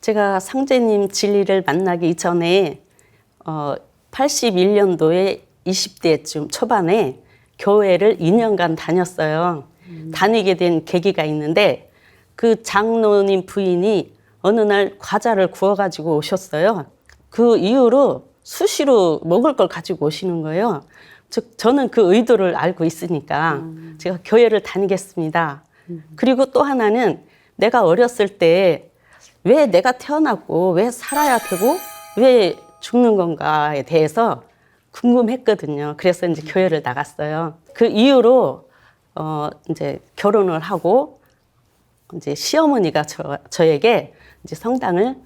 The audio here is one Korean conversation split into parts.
제가 상제님 진리를 만나기 이전에 81년도에 20대쯤 초반에 교회를 2년간 다녔어요. 다니게 된 계기가 있는데 그 장로님 부인이 어느 날 과자를 구워가지고 오셨어요. 그 이후로 수시로 먹을 걸 가지고 오시는 거예요. 즉 저는 그 의도를 알고 있으니까 제가 교회를 다니겠습니다. 그리고 또 하나는 내가 어렸을 때 왜 내가 태어났고 왜 살아야 되고 왜 죽는 건가에 대해서 궁금했거든요. 그래서 이제 교회를 나갔어요. 그 이후로 이제 결혼을 하고 이제 시어머니가 저에게 이제 성당을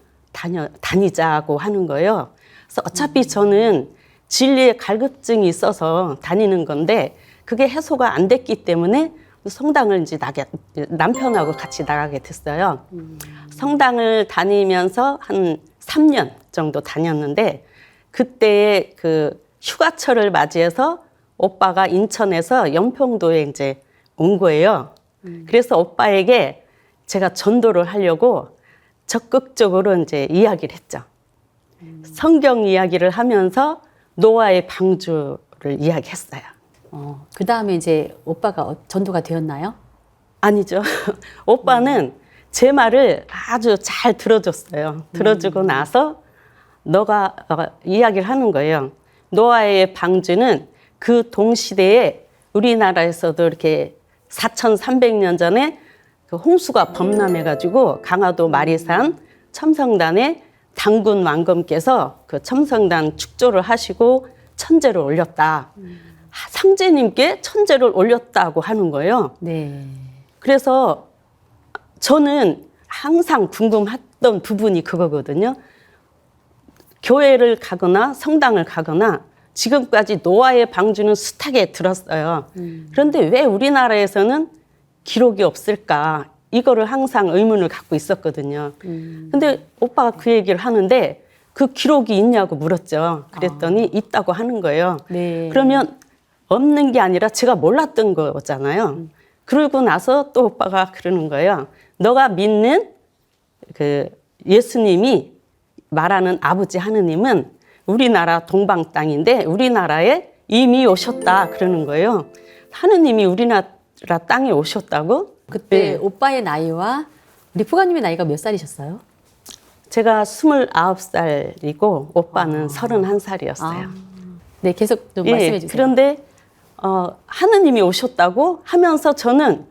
다니자고 하는 거예요. 그래서 어차피 저는 진리의 갈급증이 있어서 다니는 건데 그게 해소가 안 됐기 때문에 성당을 이제 남편하고 같이 나가게 됐어요. 성당을 다니면서 한 3년 정도 다녔는데 그때 그 휴가철을 맞이해서 오빠가 인천에서 영평도에 이제 온 거예요. 그래서 오빠에게 제가 전도를 하려고 적극적으로 이제 이야기를 했죠. 성경 이야기를 하면서 노아의 방주를 이야기했어요. 그 다음에 이제 오빠가 전도가 되었나요? 아니죠. 오빠는 제 말을 아주 잘 들어줬어요. 들어주고 나서 너가 이야기를 하는 거예요. 노아의 방주는 그 동시대에 우리나라에서도 이렇게 4,300년 전에 그 홍수가 범람해가지고 강화도 마리산 첨성단에 당군 왕검께서 그 첨성단 축조를 하시고 천재를 올렸다. 상제님께 천재를 올렸다고 하는 거예요. 네. 그래서 저는 항상 궁금했던 부분이 그거거든요. 교회를 가거나 성당을 가거나 지금까지 노아의 방주는 숱하게 들었어요. 그런데 왜 우리나라에서는 기록이 없을까? 이거를 항상 의문을 갖고 있었거든요. 근데 오빠가 그 얘기를 하는데 그 기록이 있냐고 물었죠. 그랬더니 있다고 하는 거예요. 네. 그러면 없는 게 아니라 제가 몰랐던 거잖아요. 그러고 나서 또 오빠가 그러는 거예요. 너가 믿는 그 예수님이 말하는 아버지 하느님은 우리나라 동방 땅인데 우리나라에 이미 오셨다 그러는 거예요. 하느님이 우리나라 땅에 오셨다고? 그때 네. 오빠의 나이와 리포가님의 나이가 몇 살이셨어요? 제가 29살이고 오빠는 31살이었어요. 네, 계속 좀 말씀해 주세요. 그런데 하느님이 오셨다고 하면서 저는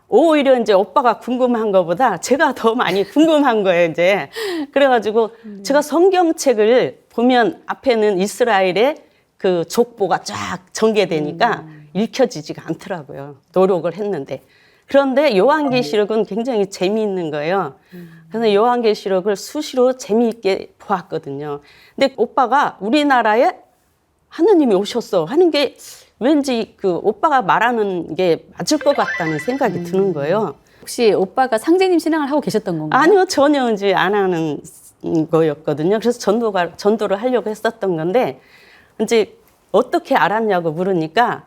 오히려 이제 오빠가 궁금한 것보다 제가 더 많이 궁금한 거예요, 이제. 그래가지고 제가 성경책을 보면 앞에는 이스라엘의 그 족보가 쫙 전개되니까 읽혀지지가 않더라고요. 노력을 했는데. 그런데 요한계시록은 굉장히 재미있는 거예요. 그래서 요한계시록을 수시로 재미있게 보았거든요. 근데 오빠가 우리나라에 하느님이 오셨어 하는 게 왠지 그 오빠가 말하는 게 맞을 것 같다는 생각이 드는 거예요. 혹시 오빠가 상제님 신앙을 하고 계셨던 건가요? 아니요, 전혀 이제 안 하는 거였거든요. 그래서 전도를 하려고 했었던 건데 이제 어떻게 알았냐고 물으니까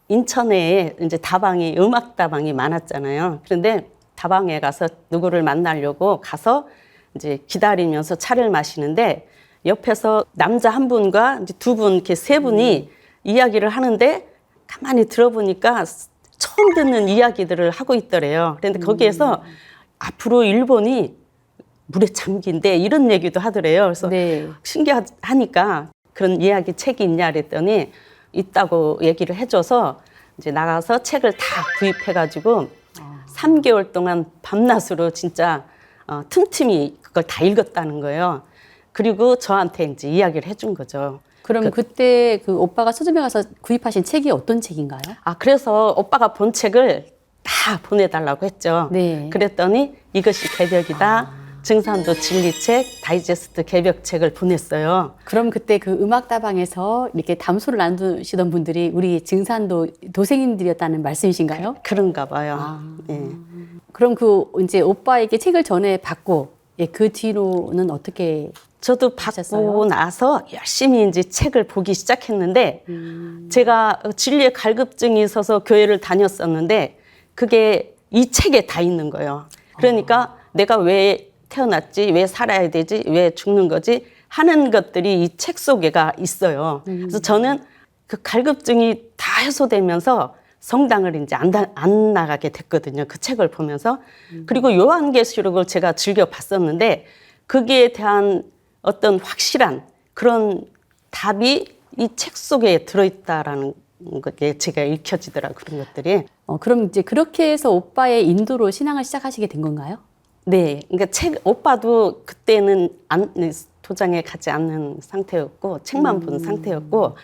인천에 이제 다방이 음악 다방이 많았잖아요. 그런데 다방에 가서 누구를 만나려고 가서 이제 기다리면서 차를 마시는데 옆에서 남자 한 분과 이제 두 분, 이렇게 세 분이 이야기를 하는데 가만히 들어보니까 처음 듣는 이야기들을 하고 있더래요. 그런데 거기에서 앞으로 일본이 물에 잠긴대 이런 얘기도 하더래요. 그래서 네. 신기하니까 그런 이야기 책이 있냐 그랬더니 있다고 얘기를 해줘서 이제 나가서 책을 다 구입해가지고 3개월 동안 밤낮으로 진짜 틈틈이 그걸 다 읽었다는 거예요. 그리고 저한테 이제 이야기를 해준 거죠. 그럼 그때 그 오빠가 서점에 가서 구입하신 책이 어떤 책인가요? 그래서 오빠가 본 책을 다 보내달라고 했죠. 네. 그랬더니 이것이 개벽이다. 증산도 진리책, 다이제스트 개벽책을 보냈어요. 그럼 그때 그 음악다방에서 이렇게 담소를 나누시던 분들이 우리 증산도 도생님들이었다는 말씀이신가요? 그런가 봐요. 예. 그럼 그 이제 오빠에게 책을 전해 받고 그 뒤로는 어떻게 저도 받고 하셨어요? 나서 열심히 이제 책을 보기 시작했는데 제가 진리의 갈급증이 있어서 교회를 다녔었는데 그게 이 책에 다 있는 거예요. 그러니까 내가 왜 태어났지, 왜 살아야 되지, 왜 죽는 거지 하는 것들이 이 책 속에가 있어요. 그래서 저는 그 갈급증이 다 해소되면서 성당을 이제 안 나가게 됐거든요. 그 책을 보면서. 그리고 요한계시록을 제가 즐겨 봤었는데 거기에 대한 어떤 확실한 그런 답이 이 책 속에 들어있다라는 게 제가 읽혀지더라고요. 그런 것들이. 그럼 이제 그렇게 해서 오빠의 인도로 신앙을 시작하시게 된 건가요? 네. 그러니까 오빠도 그때는 도장에 가지 않는 상태였고 책만 본 상태였고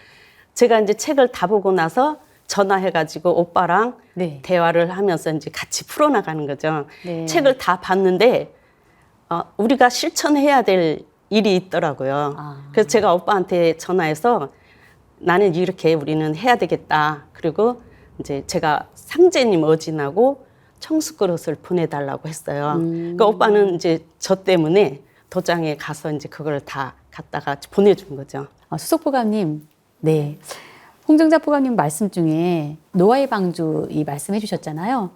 제가 이제 책을 다 보고 나서 전화해가지고 오빠랑 네. 대화를 하면서 이제 같이 풀어나가는 거죠. 네. 책을 다 봤는데 우리가 실천해야 될 일이 있더라고요. 그래서 제가 오빠한테 전화해서 나는 이렇게 우리는 해야 되겠다. 그리고 이제 제가 상제님 어진하고 청수그릇을 보내달라고 했어요. 그러니까 오빠는 이제 저 때문에 도장에 가서 이제 그걸 다 갖다가 보내준 거죠. 수석보감님, 네. 홍정자 보감님 말씀 중에 노아의 방주 이 말씀해 주셨잖아요.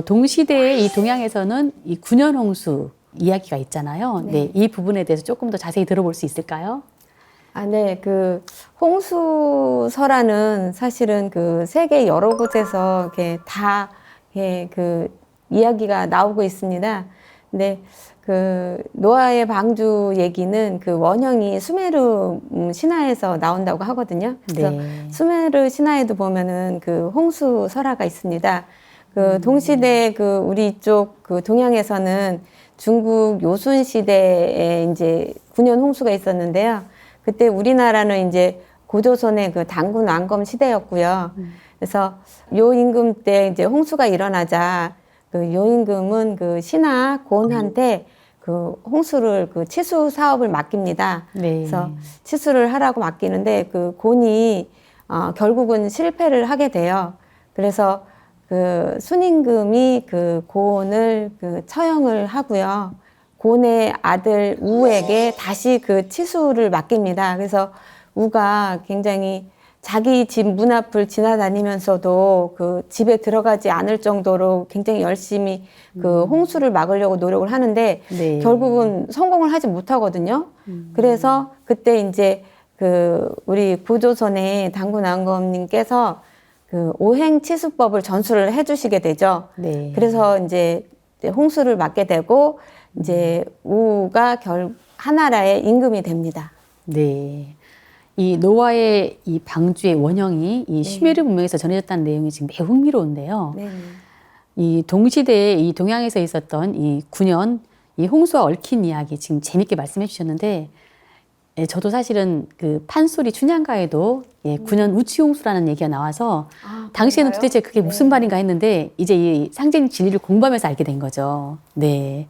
동시대에 이 동양에서는 이 9년 홍수 이야기가 있잖아요. 네. 이 부분에 대해서 조금 더 자세히 들어볼 수 있을까요? 네. 그 홍수설화는 사실은 그 세계 여러 곳에서 이렇게 다 그 이야기가 나오고 있습니다. 근데 그 노아의 방주 얘기는 그 원형이 수메르 신화에서 나온다고 하거든요. 그래서 네. 수메르 신화에도 보면은 그 홍수 설화가 있습니다. 그 동시대 그 우리 쪽 그 동양에서는 중국 요순 시대에 이제 9년 홍수가 있었는데요. 그때 우리나라는 이제 고조선의 그 단군 왕검 시대였고요. 그래서 요 임금 때 이제 홍수가 일어나자 그 요 임금은 그 신하 곤한테 그 홍수를 그 치수 사업을 맡깁니다. 네. 그래서 치수를 하라고 맡기는데 그 곤이 결국은 실패를 하게 돼요. 그래서 그 순임금이 그 곤을 그 처형을 하고요. 곤의 아들 우에게 다시 그 치수를 맡깁니다. 그래서 우가 굉장히 자기 집 문 앞을 지나다니면서도 그 집에 들어가지 않을 정도로 굉장히 열심히 그 홍수를 막으려고 노력을 하는데 네. 결국은 성공을 하지 못하거든요. 그래서 그때 이제 그 우리 구조선의 단군 왕검님께서 그 오행치수법을 전수를 해주시게 되죠. 네. 그래서 이제 홍수를 막게 되고 이제 우가 하나라의 임금이 됩니다. 네. 이 노아의 이 방주의 원형이 이 슈메르 문명에서 전해졌다는 내용이 지금 매우 흥미로운데요. 네. 이 동시대에 이 동양에서 있었던 이 9년 이 홍수와 얽힌 이야기 지금 재밌게 말씀해 주셨는데 저도 사실은 그 판소리 춘향가에도 9년 우치홍수라는 얘기가 나와서 당시에는 도대체 그게 무슨 말인가 했는데 이제 이 상징 진리를 공부하면서 알게 된 거죠. 네.